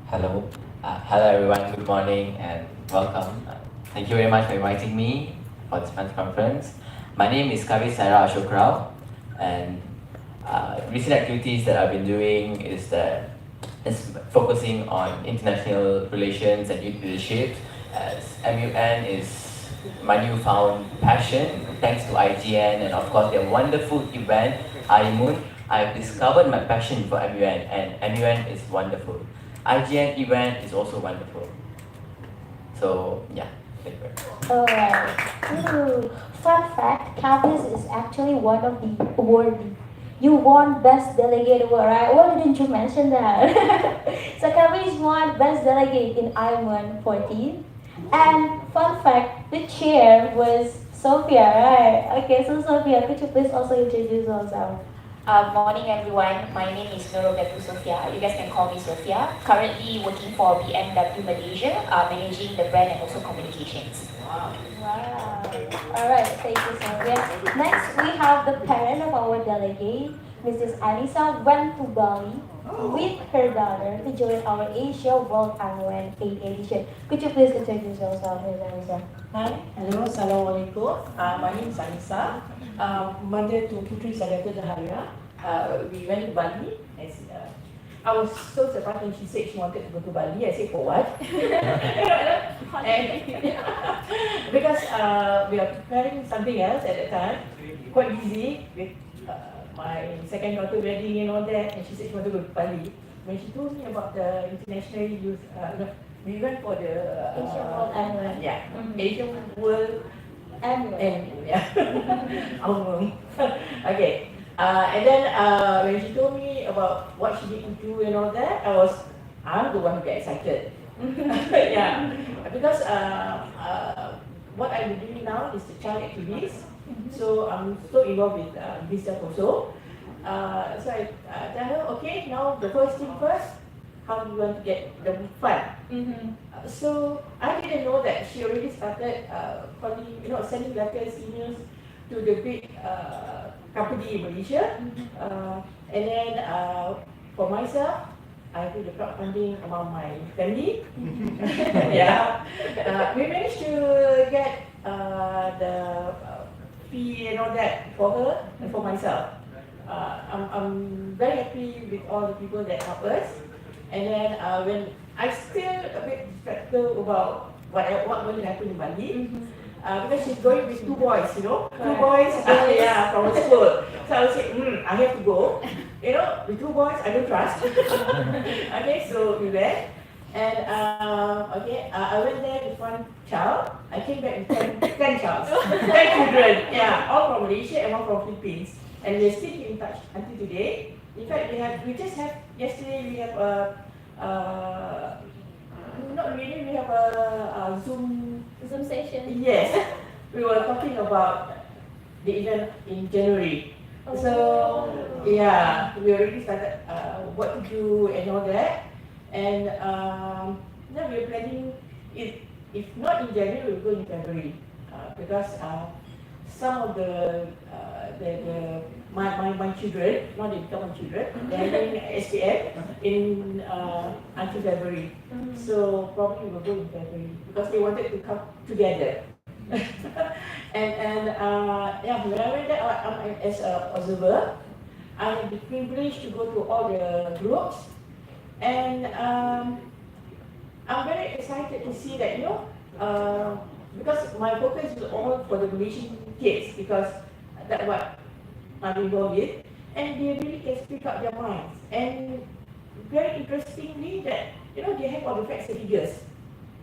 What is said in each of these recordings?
Hello. Hello everyone, good morning and welcome. Thank you very much for inviting me for this month's conference. My name is Kavi Saira Ashok Rao, and recent activities that I've been doing is focusing on international relations and youth leadership, as MUN is my newfound passion thanks to IGN and of course their wonderful event IMUN. I've discovered my passion for MUN, and MUN is wonderful. IGN event is also wonderful. So yeah, thank you very much. Alright. Fun fact, Campus is actually one of the awardees. You won Best Delegate Award, right? Why didn't you mention that? So Campus won Best Delegate in IM1 14. And fun fact, the chair was Sophia, right? Okay, so Sophia, could you please also introduce yourself? Morning everyone, my name is Nurul Sophia. You guys can call me Sophia. Currently working for BMW Malaysia, managing the brand and also communications. Wow. Alright, thank you, Sophia. Next, we have the parent of our delegate, Mrs. Anissa, went to Bali with her daughter to join our Asia World Annual 8 edition. Could you please introduce yourself, Ms. Anissa? Hi, hello, Assalamualaikum. My name is Anissa. Mother to Putri Sadaka Jaharia. We went to Bali. I was so surprised when she said she wanted to go to Bali. I said, for what? Because we are preparing something else at that time. Quite busy with my second daughter wedding and all that. And she said she wanted to go to Bali. When she told me about the international youth, we went for the Asian World Annual. Yeah, Asian World Annual. Yeah. Okay. And then when she told me about what she did do and all that, I'm the one who got excited. Yeah, because what I'm doing now is the child activist. So I'm so involved with this stuff also. So I tell her, okay, now the first thing first, how do you want to get the fund? So I didn't know that she already started calling, sending letters, emails to the big company in Malaysia. And then for myself, I do the crowdfunding among my family. Yeah, we managed to get the fee and all that for her and for myself. I'm very happy with all the people that help us. And then when I still a bit distracted about what will happen in Bali, because she's going with two boys, Two boys, yeah, from school. So I was saying, I have to go. With two boys, I don't trust. Okay, so we went. And I went there with one child. I came back with 10 children. Yeah, all from Malaysia and one from Philippines. And we're still in touch until today. In fact, yesterday we have not really, we have a Zoom session. Yes, we were talking about the event in January. So yeah, we already started what to do and all that. And now we're planning, if not in January, we'll go in February. Because some of my children, not they become my children, they're doing SPF in until February. So probably we'll go in February because they wanted to come together. and when I went there as an observer, I had the privilege to go to all the groups, and I'm very excited to see that because my focus is all for the Malaysian kids because that's what I'm involved with, and they really can speak up their minds. And very interestingly that they have all the facts and figures.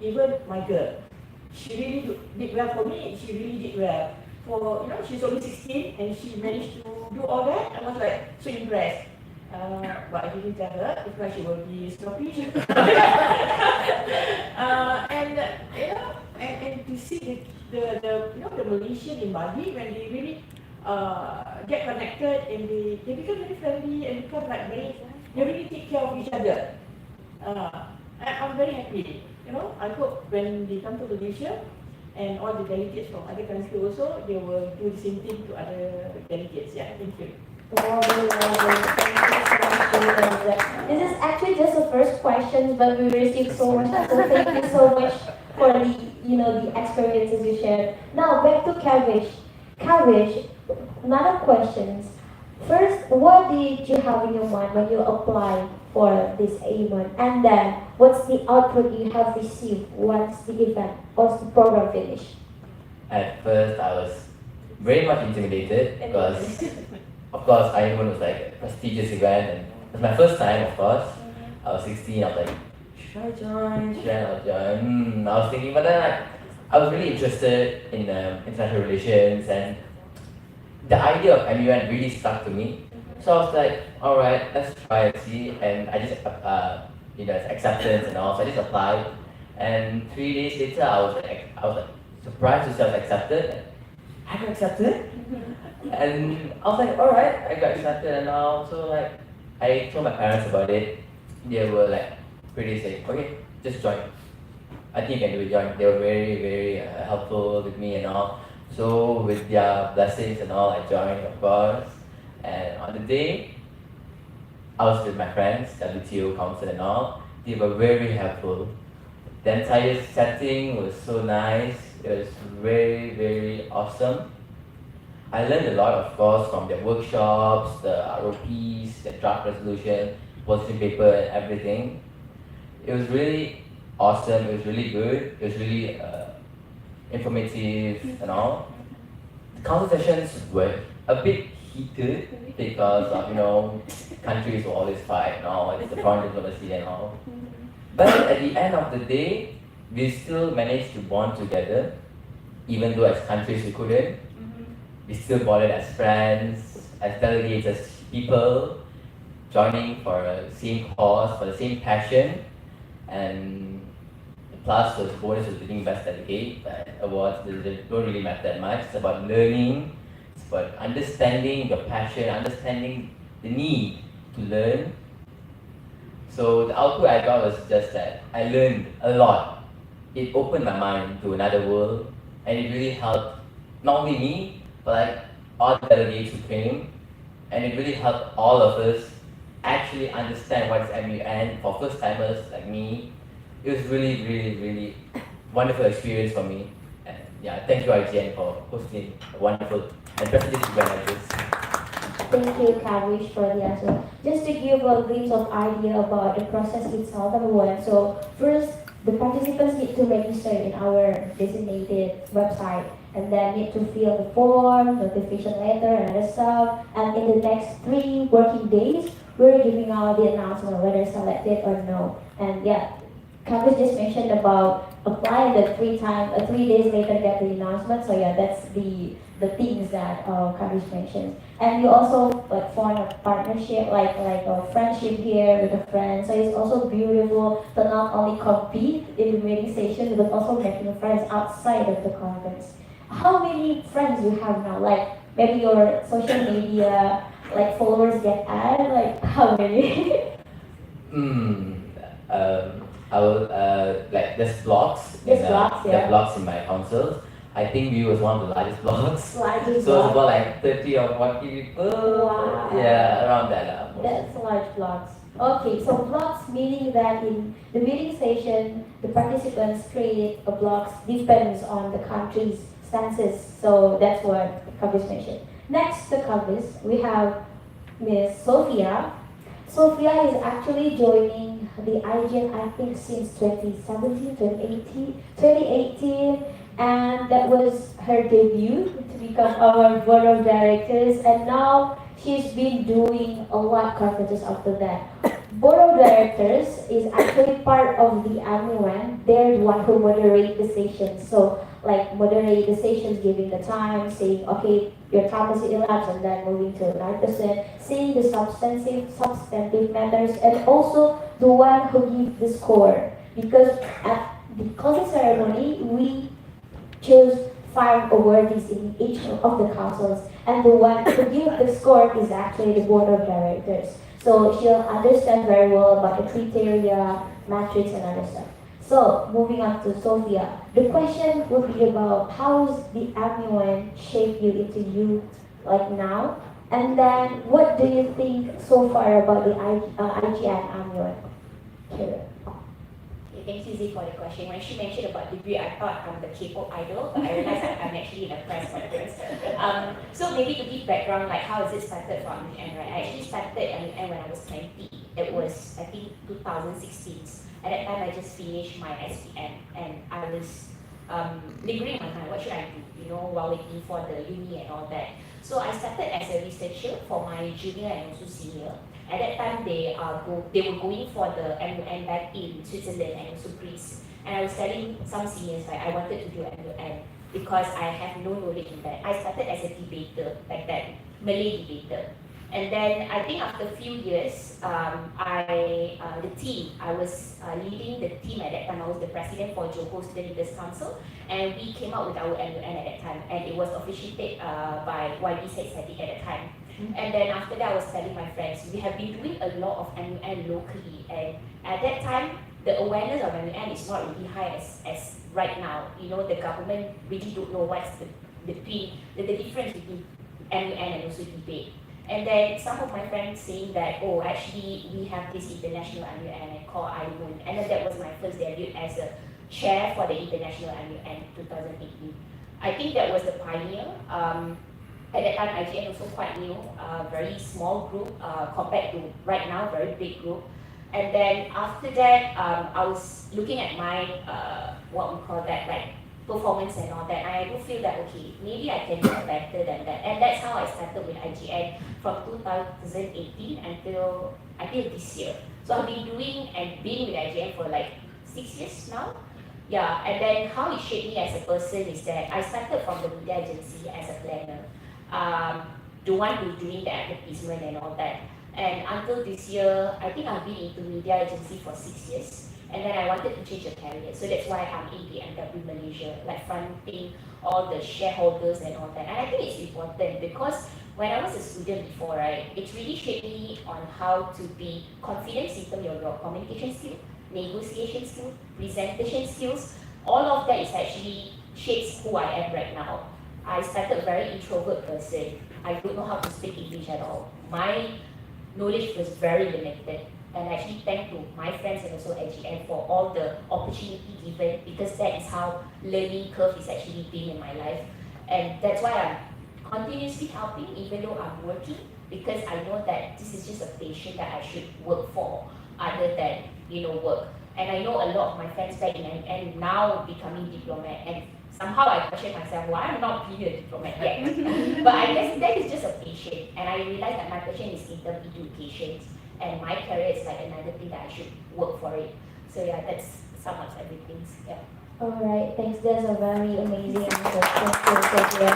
Even my girl, she really did well for me. She really did well. For she's only 16 and she managed to do all that. I was like so impressed. But I didn't tell her because she will be snobbish. And to see the Malaysian in Bali when they really get connected and they become very friendly and become like they really take care of each other. I'm very happy. I hope when they come to Malaysia and all the delegates from other countries also, they will do the same thing to other delegates. Yeah, thank you. Lovely. Thank you so much. This is actually just the first question, but we received so much. So thank you so much for the experiences you shared. Now back to Kavish. Kavish, another questions. First, what did you have in your mind when you applied for this AIMON? And then, what's the output you have received once the event, once the program finished? At first, I was very much intimidated because, of course, Ironman was like a prestigious event, and it was my first time, of course. I was 16. I was like, should I join? Should I not join? I was thinking, but then I was really interested in international relations, and the idea of MUN really stuck to me. So I was like, all right, let's try and see. And I just, it's acceptance and all. So I just applied, and 3 days later, I was like surprised to see I was accepted. I got accepted, and I was like, all right, I got accepted and all. So like, I told my parents about it. They were like pretty safe. Okay, just join. I think you can do it, join. They were very, very helpful with me and all. So with their blessings and all, I joined, of course. And on the day, I was with my friends, WTO council and all. They were very helpful. The entire setting was so nice. It was very, very awesome. I learned a lot, of course, from the workshops, the ROPs, the draft resolution, position paper, and everything. It was really awesome. It was really good. It was really informative and all. The council sessions were a bit heated because of, countries will always fight and all, it's the foreign diplomacy and all. But at the end of the day, we still managed to bond together, even though as countries we couldn't. We still bonded as friends, as delegates, as people, joining for the same cause, for the same passion, and plus the bonus was winning best delegate awards. They don't really matter that much. It's about learning, it's about understanding your passion, understanding the need to learn. So the output I got was just that I learned a lot. It opened my mind to another world, and it really helped not only me, but like all the delegates who came, and it really helped all of us actually understand what is MUN for first timers like me. It was really, really, really wonderful experience for me. And yeah, thank you IGN for hosting a wonderful and prestigious event like this. Thank you, Kavish, for the answer. Just to give a glimpse of idea about the process itself, number one. So first, the participants need to register in our designated website, and then need to fill the form, notification letter, and other stuff. And in the next 3 working days, we're giving out the announcement whether selected or no. And yeah, Kavish just mentioned about applying the 3 days later get the announcement. So yeah, that's the things that Kavish mentioned. And you also like form a partnership, like a friendship here with a friend. So it's also beautiful to not only compete in the meeting session, but also making friends outside of the conference. How many friends you have now? Like maybe your social media like followers get added. Like how many? I will like there's blogs. There's blogs, yeah. There are blogs in my council. I think we was one of the largest blogs. Largest So it's blog. about like 30 or 40 people. Wow. Yeah, around that. That's large blocks. Okay, so blocks meaning that in the meeting session, the participants create a blocks depends on the country's stances. So that's what Kavis mentioned. Next to Kavis, we have Miss Sophia. Sophia is actually joining the IGN, I think, since 2017, 2018, and that was her debut to become our board of directors, and now she's been doing a lot of conferences after that. Board of directors is actually part of the MUN. They're the one who moderate the sessions. So like moderate the sessions, giving the time, saying, okay, your time is elapsed, and then moving to 9%, saying the substantive matters, and also the one who gives the score. Because at the closing ceremony, we choose 5 awardees in each of the councils, and the one who gives the score is actually the board of directors. So she'll understand very well about the criteria, matrix, and other stuff. So moving on to Sophia, the question would be about how the MUN shape you into you like now, And then, what do you think so far about the IGN annual? Here. Okay, thanks Suzy for the question. When she mentioned about degree, I thought I'm the K-pop idol, but I realized I'm actually in a press conference. So maybe to give background, like how is it started from MUN, right? I actually started MUN when I was 20. It was, I think, 2016. At that time, I just finished my SPM and I was lingering on my mind, what should I do, you know, while waiting for the uni and all that. So I started as a researcher for my junior and also senior. At that time, they were going for the MUN back in Switzerland and also Greece. And I was telling some seniors that I wanted to do MUN because I have no knowledge in that. I started as a debater back then, Malay debater. And then I think after a few years, I was leading the team at that time. I was the president for Johor Student Leaders Council, and we came out with our MUN at that time, and it was officiated by YB Said Sadiq at that time. And then after that, I was telling my friends, we have been doing a lot of MUN locally, and at that time, the awareness of MUN is not really high as right now. You know, the government really don't know what's the difference between MUN and also debate. And then some of my friends saying that, oh, actually, we have this international MUN called IMUN. And then that was my first debut as a chair for the international MUN 2018. I think that was the pioneer. At that time, IGN also quite new, very small group compared to right now, very big group. And then after that, I was looking at my, what we call that, like performance and all that. I do feel that, okay, maybe I can do better than that. And that's how I started with IGN from 2018 until this year. So I've been doing and being with IGN for like 6 years now. Yeah, and then how it shaped me as a person is that I started from the media agency as a planner. The one who's doing the advertisement and all that. And until this year, I think I've been into media agency for 6 years. And then I wanted to change the career. So that's why I'm in BMW Malaysia, like fronting all the shareholders and all that. And I think it's important because when I was a student before, right, it really shaped me on how to be confident in terms of your communication skills, negotiation skills, presentation skills. All of that is actually shapes who I am right now. I started a very introvert person. I don't know how to speak English at all. My knowledge was very limited. And actually thank to my friends and also IGN for all the opportunity given because that is how learning curve is actually being in my life. And that's why I'm continuously helping even though I'm working because I know that this is just a passion that I should work for other than, work. And I know a lot of my friends back in and now becoming diplomat and somehow I question myself, why I'm not being a diplomat yet. But I guess that is just a passion. And I realized that my passion is in terms of education. And my career is like another thing that I should work for it. So yeah, that's sum up everything. Yeah. Alright, thanks. That's a very amazing answer. Thank you, Sophia.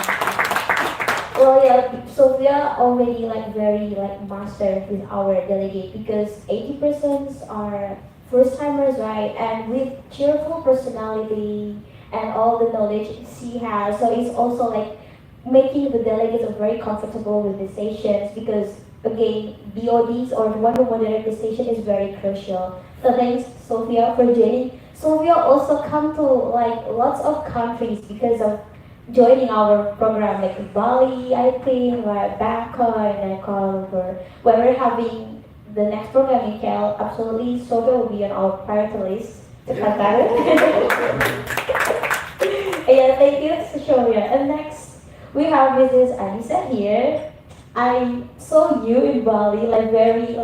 Well, yeah, Sophia already very master with our delegate because 80% are first timers, right? And with cheerful personality and all the knowledge she has, so it's also like making the delegates very comfortable with the sessions because again, BODs or one who moderate the session is very crucial. So thanks, Sophia, for joining. Sophia also come to lots of countries because of joining our program, like Bali, I think, Bangkok, and Kuala Lumpur. When we're having the next program in KL, absolutely, Sophia will be on our priority list to Qatar. Yeah, thank you, Sophia. And next, we have Mrs. Anissa here. I saw you in Bali, very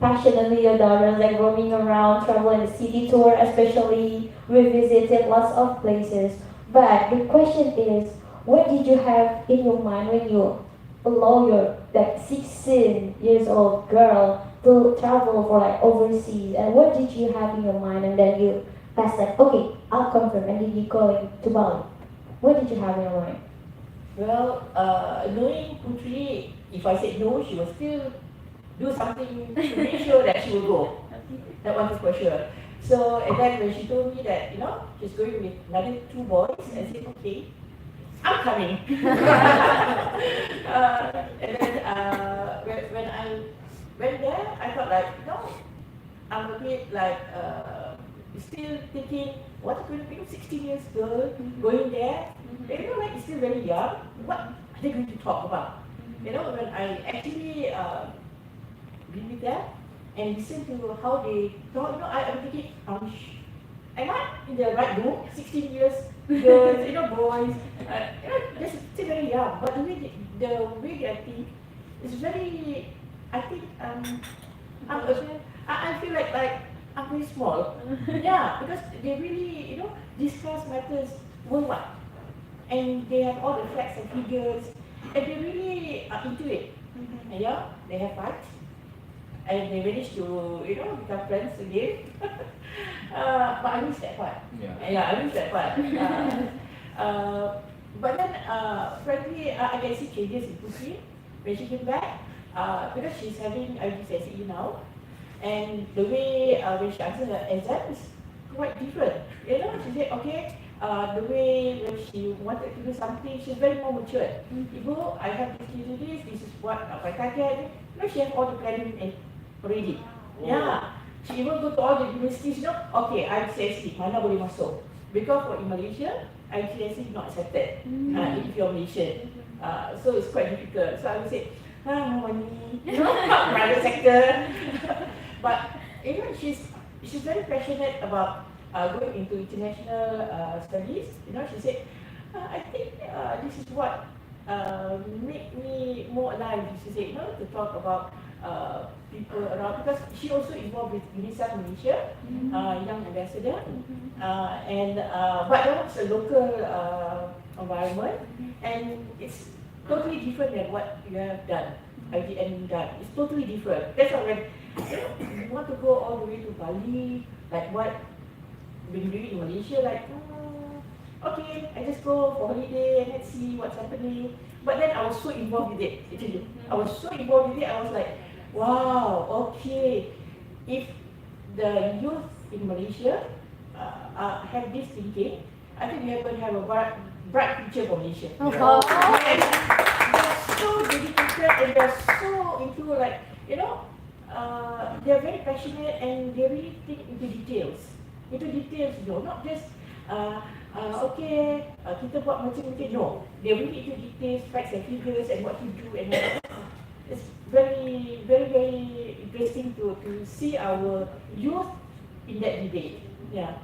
passionately your daughter, roaming around, traveling the city tour, especially we visited lots of places. But the question is, what did you have in your mind when you allow your 16 years old girl to travel for overseas? And what did you have in your mind? And then you passed okay, I'll confirm, and then you go to Bali. What did you have in your mind? Well, knowing Putri, if I said no, she will still do something to make sure that she will go. That one is for sure. So, and then when she told me that, she's going with another 2 boys, I said, okay, I'm coming. And then when I went there, I thought I'm a bit still thinking, what's going to be 16 years girl going there? It's still very young. What are they going to talk about? You know, when I actually be with them and listen to how they talk, you know, I'm thinking, am I in the right group? 16 years, girls, you know, boys, you know, they're still very young, but the way they think is very, I think, I feel like I'm very small. Yeah, because they really, you know, discuss matters worldwide. And they have all the facts and figures, and they really are into it. And yeah, they have fights, and they manage to, you know, become friends again. But I miss that part. Yeah, I miss that part. But then, frankly, I can see changes in Pusi when she came back, because she's having IGCSE now, and the way when she answers her exam is quite different. You know, she said, okay, the way when she wanted to do something, she's very more mature. Ibu, I have this, this is what my target. You know, she has all the planning already. Yeah. She even go to all the universities, you know, okay, IGCSE, mana boleh masuk. Because for in Malaysia, IGCSE is not accepted if you're Malaysian. So it's quite difficult. So I would say, no money, you know, private sector. But you know, she's very passionate about going into international studies. You know, she said, I think this is what make me more alive. She said, you know, to talk about people around, because she also involved with UNICEF Malaysia, young ambassador, and but that was a local environment, and it's totally different than what you have done. IDN done. It's totally different. That's why when you want to go all the way to Bali, like what we've been doing in Malaysia, like okay, I just go for holiday and let's see what's happening. But then I was so involved with it. Actually, I was so involved with it. I was like, wow, okay. If the youth in Malaysia have this thinking, I think we are going to have a bright future for Malaysia. They're so dedicated and they're so into, like, you know, they're very passionate and they really think into details. Into details, you know, not just okay, kita buat macam-macam. No, they really into details, facts and figures and what to do and what. It's very, very, very interesting to see our youth in that debate. Yeah.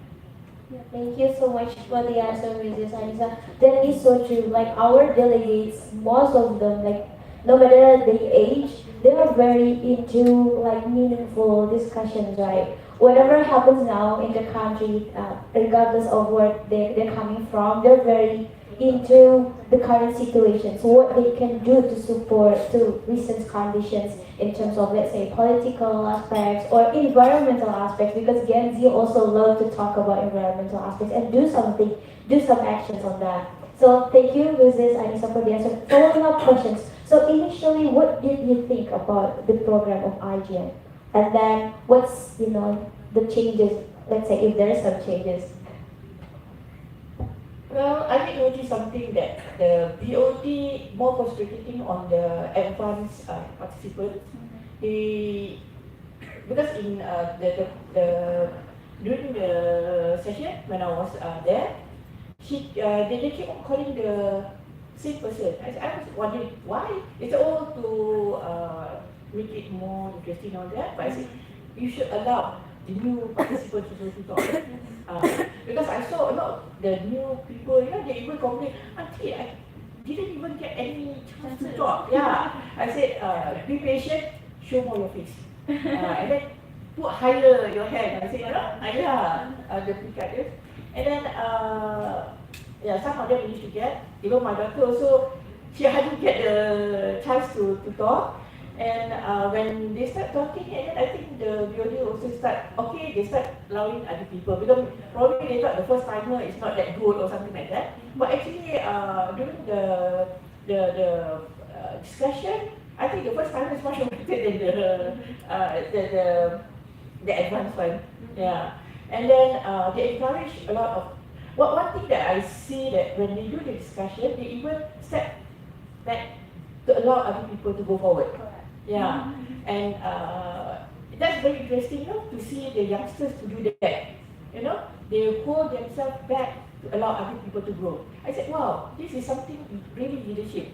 Thank you so much for the answer, Mrs. Anissa. That is so true. Like our delegates, most of them, like no matter the age, they are very into like meaningful discussions, right? Whatever happens now in the country, regardless of where they're coming from, they're very into the current situation. So what they can do to support to recent conditions in terms of, let's say, political aspects or environmental aspects, because Gen Z also love to talk about environmental aspects and do something, do some actions on that. So thank you, Mrs. Anissa, for the answer. Following up questions. So initially, what did you think about the program of IGN? And then what's, you know, the changes, let's say if there are some changes? Well, I did notice something that the BOD more concentrating on the advanced participants. Because in the during the session when I was there, they keep on calling the same person. I was wondering why. It's all to make it more interesting on that. But I said you should allow the new participants to talk. Because I saw a lot of the new people, you know, they even complain, Auntie, I didn't even get any chance to talk. Yeah, I said, be patient, show more your face. And then put higher your hand. I said, you know, the picture. And then, yeah, some of them managed to get. Even my daughter also, she hadn't get the chance to talk. And when they start talking, and I think the BOD also start, okay, they start allowing other people, because probably they thought the first timer is not that good or something like that. But actually, during the discussion, I think the first timer is much more better than the advanced one. Yeah. And then they encourage a lot of, one thing that I see that when they do the discussion, they even step back to allow other people to go forward. Yeah, and that's very interesting, you know, to see the youngsters to do that. You know, they hold themselves back to allow other people to grow. I said, wow, this is something really leadership.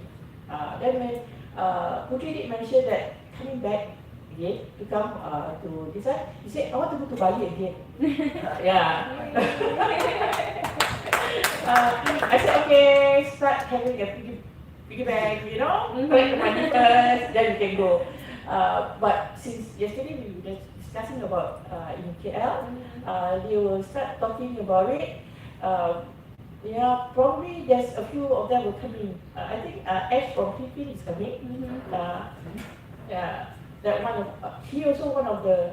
Then when Putri did mention that coming back again to come to this one, he said, I want to go to Bali again. Yeah. I said, okay, start having a piggy bank, you know, collect the money first, then we can go. But since yesterday we were just discussing about in KL, they will start talking about it. Yeah, probably there's a few of them will come in. I think Ash from Philippines is coming. Yeah, that one of he also one of the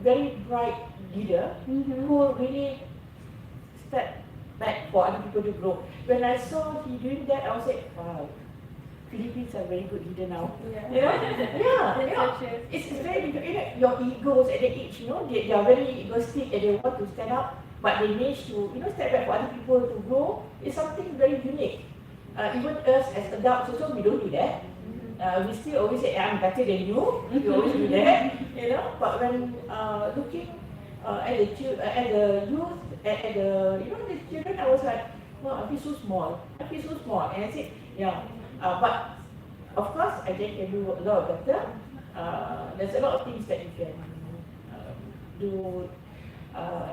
very bright leader who really step back for other people to grow. When I saw he doing that, I was like, wow, Philippines are very good leader now. Yeah. You know, yeah, you know, it's very difficult. You know, your egos at that age, you know, they are very egoistic and they want to stand up, but they manage to, you know, step back for other people to grow. It's something very unique. Even us as adults also, we don't do that. We still always say, I'm better than you. We always do that, you know. But when looking at the youth, at the you know the children, I was like, wow, I feel so small. I feel so small, and I said, yeah. But of course, I think can do a lot better. There's a lot of things that you can do,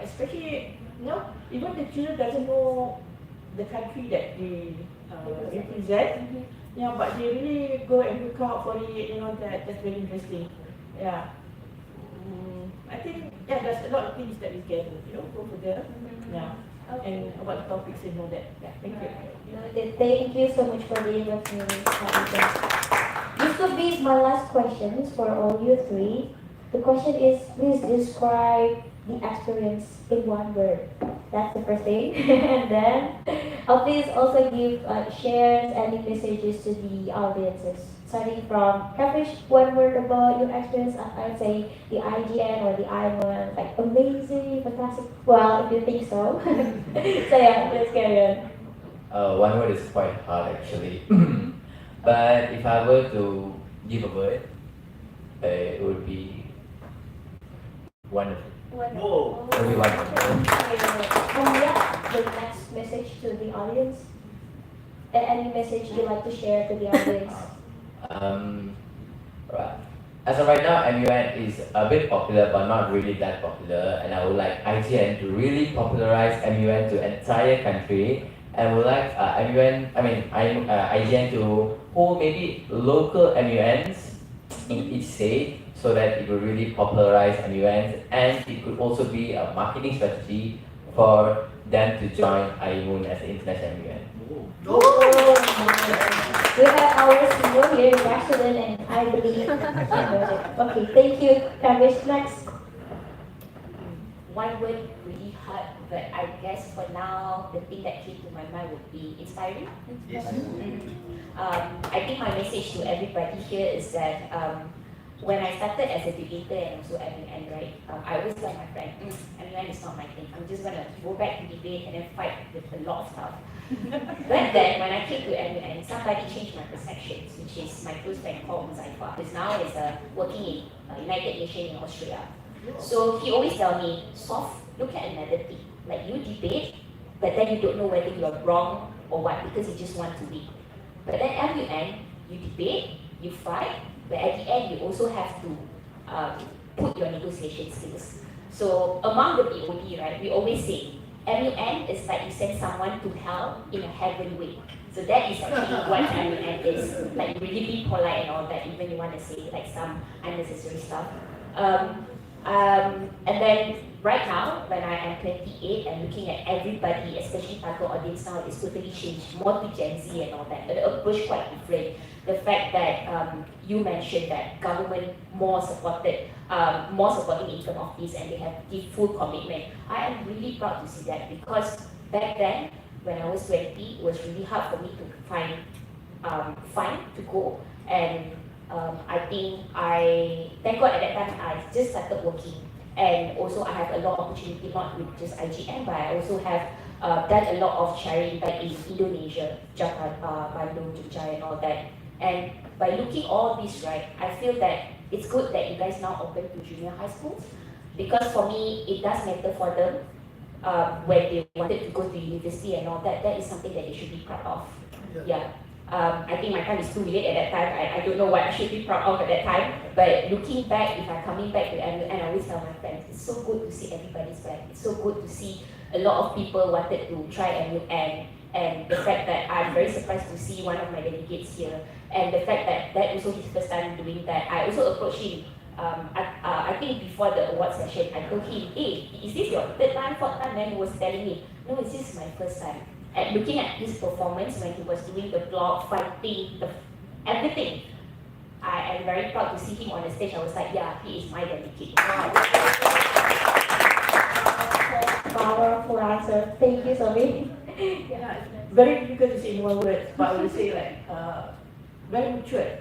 especially you know, even the children doesn't know the country that they represent. Yeah, but they really go and look out for it, you know, that's very interesting. Yeah. I think, yeah, there's a lot of things that we can, you know, go for there. Yeah. And about the topics and all that. Yeah, thank you. Thank you so much for being with me. This could be my last question for all you three. The question is, please describe the experience in one word. That's the first thing. And then, please also give shares any messages to the audiences. Starting from Kavish, one word about your experience. I'd say the IGN or the I1, like amazing, fantastic. Well, if you think so. So yeah, let's carry on. One word is quite hard actually. But if I were to give a word, it would be wonderful. Wonderful. It would be wonderful. Yeah, the next message to the audience. Any message you'd like to share to the audience? Right. As of right now, MUN is a bit popular, but not really that popular. And I would like IGN to really popularize MUN to entire country. And would like IGN to hold maybe local MUNs in each state, so that it will really popularize MUNs, and it could also be a marketing strategy for them to join IMUN as an international MUN. We have our CEO here, Rashidin, and I believe. Okay, thank you. Kavish, next. One word really hard, but I guess for now, the thing that came to my mind would be inspiring. Yes. I think my message to everybody here is that when I started as a debater and also MUN, right, I always tell my friend, MUN is not my thing. I'm just gonna go back to debate and then fight with a lot of stuff. But then when I came to MUN, somebody changed my perceptions, which is my close friend called Muzaifa, who's now is working in United Nations in Australia. So he always tell me, Soft, look at another thing. Like you debate, but then you don't know whether you're wrong or what, because you just want to win. But then MUN, you debate, you fight, but at the end you also have to put your negotiation skills. So among the BOD, right, we always say, MUN is like you send someone to hell in a heaven way. So that is actually what MUN is. Like you really be polite and all that, even you want to say like some unnecessary stuff. And then right now, when I am 28 and looking at everybody, especially target audience now, it's totally changed, more to Gen Z and all that. But the approach quite different. The fact that you mentioned that government more supporting in terms of this, and they have the full commitment. I am really proud to see that, because back then, when I was 20, it was really hard for me to find to go. And I think thank God at that time I just started working, and also I have a lot of opportunity, not with just IGN, but I also have done a lot of charity back in Indonesia, Jakarta, Bandung, Jogja and all that. And by looking all this, right, I feel that it's good that you guys now open to junior high schools, because for me, it does matter for them when they wanted to go to university and all that. That is something that they should be proud of. Yeah. I think my time is too late at that time. I don't know what I should be proud of at that time. But looking back, if I'm coming back to MUN, I always tell my friends, it's so good to see everybody's back. It's so good to see a lot of people wanted to try MUN. And the fact that I'm very surprised to see one of my delegates here. And the fact that that also his first time doing that. I also approached him. I think before the award session, I told him, hey, is this your third time, fourth time? Then he was telling me, no, this is my first time. And looking at his performance when he was doing the blog, fighting, everything, I am very proud to see him on the stage. I was like, yeah, he is my delegate. Powerful answer. Thank you, Sophie. Yeah, very difficult to say in one word, but I would say like very mature.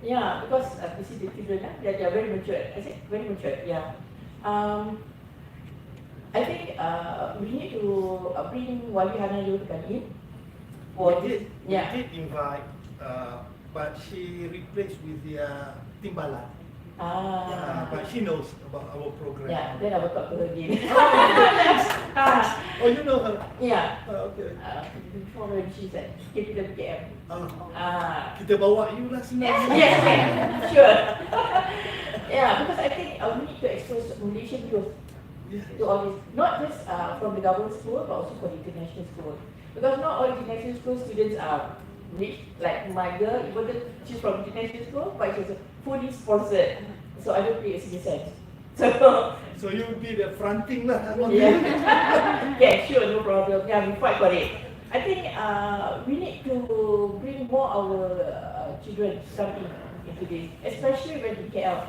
Yeah, because you see the children, they're very mature. I said very mature. Yeah. I think we need to bring Wali Hanayo to come in. We did invite, but she replaced with the Timbalan. But she knows about our program. Yeah, then I will talk to her again. Oh, you know her? Yeah. Okay. Before when she said, kita PKM. Kita bawa you lah senang. Yes, sure. Yeah, because I think we need to expose Malaysian youth to all this, not just from the government school, but also for the international school. Because not all international school students are rich, like my girl, even though she's from international school, but she's fully sponsored. So I don't pay a single cent. So you will be the fronting lah. Yeah, sure, no problem. Yeah, we fight for it. I think we need to bring more our children something into this, especially when we KL.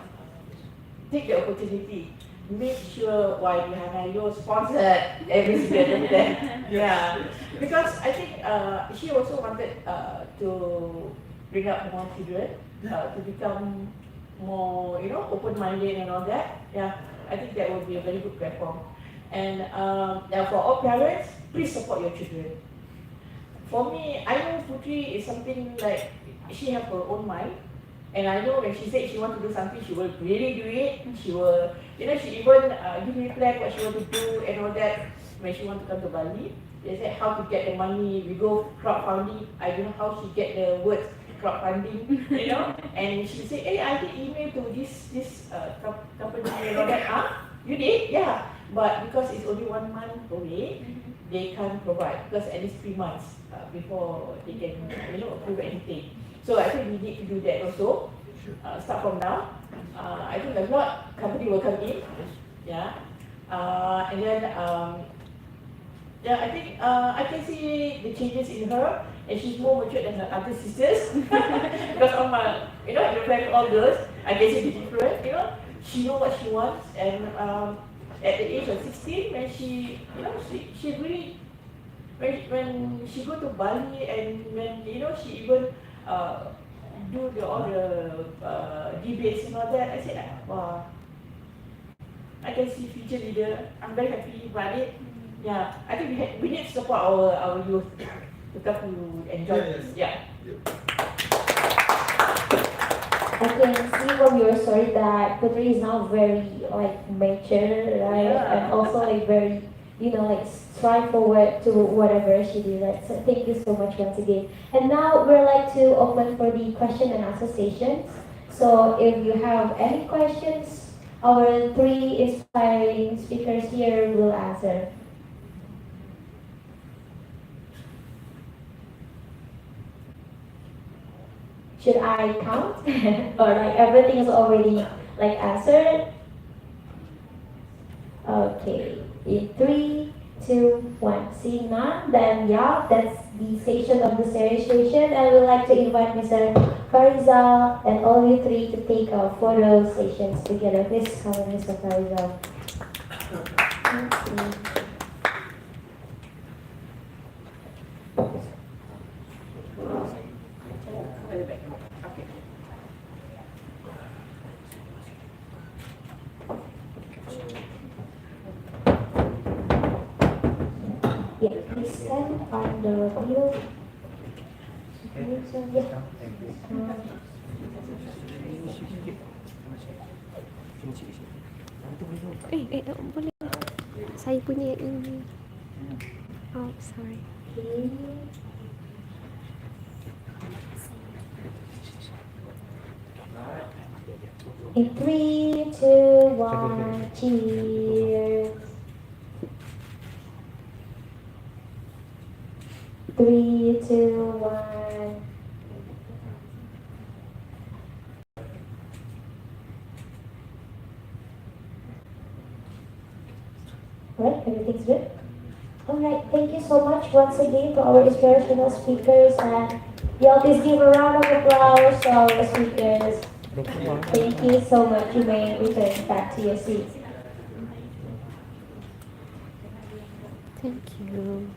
Take the opportunity. Make sure Wali Hanayo sponsored every single event. Yeah, because I think she also wanted to bring up more children to become more, open-minded and all that. Yeah, I think that would be a very good platform. And for all parents, please support your children. For me, I know Putri is something like she has her own mind. And I know when she said she wants to do something, she will really do it. She will, she even give me a plan what she want to do and all that. When she want to come to Bali, they said how to get the money. We go crowdfunding. I don't know how she get the words crowdfunding, And she said, hey, I did email to this company and all that. You did? Yeah. But because it's only 1 month away, they can't provide because at least 3 months before they can, approve anything. So I think we need to do that also. Start from now. I think a lot company will come in. Yeah. And then I think I can see the changes in her, and she's more mature than her other sisters. Because of my, the friend all girls, I can see the difference. She knows what she wants, and at the age of 16, when she really, when she go to Bali, and when she even do all the debates and all that, I said, wow, I can see future leader. I'm very happy about it. Yeah, I think we need to support our youth to come to enjoy this. Yeah. I can see from your story that Putri is now very mature, right? Yeah. And also very, strive forward to whatever she did. So thank you so much once again. And now we'd like to open for the question and answer sessions. So if you have any questions, our 3 inspiring speakers here will answer. Should I count? Or everything is already answered? Okay. In 3, 2, 1. Seeing none, then that's the session of the series session, and we'd like to invite Mr. Farizal and all you 3 to take our photo sessions together. Please come in, Mr. Farizal. Thank you. Yeah, please stand on the wheel. Tak boleh. Saya punya ini. Oh, sorry. Okay. In 3, 2, 1, cheers. 3, 2, 1. Right, everything's good? Alright, thank you so much once again to our inspirational speakers, and y'all please give a round of applause to our speakers. Thank you so much. You may return back to your seats. Thank you.